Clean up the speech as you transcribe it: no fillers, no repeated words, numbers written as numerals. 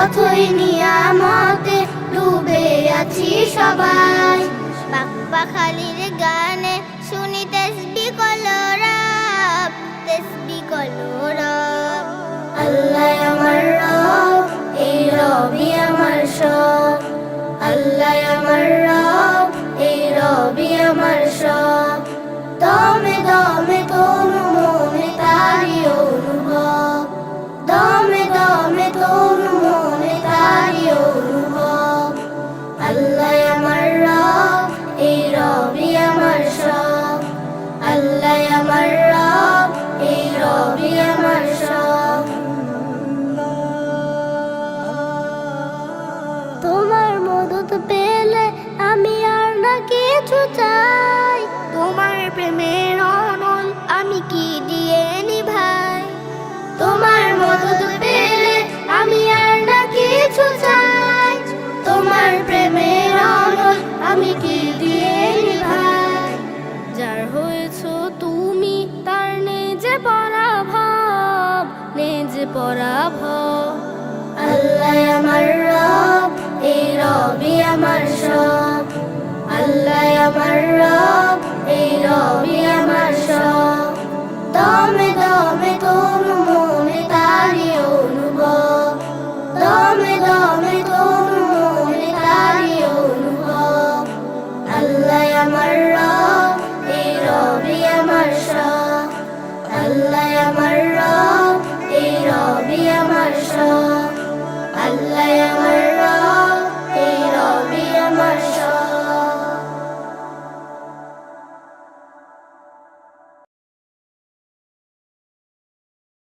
অথই নিয়ামতে ডুবে আছি সবাই। পাখালির গানে শুনি তাসবিহ করলো রব, তাসবিহ করলো রব। আল্লাহ আমার রব, এই রবই আমার সব। আল্লাহ আমার রব, এই রবই আমার সব। দমে দমে তোমার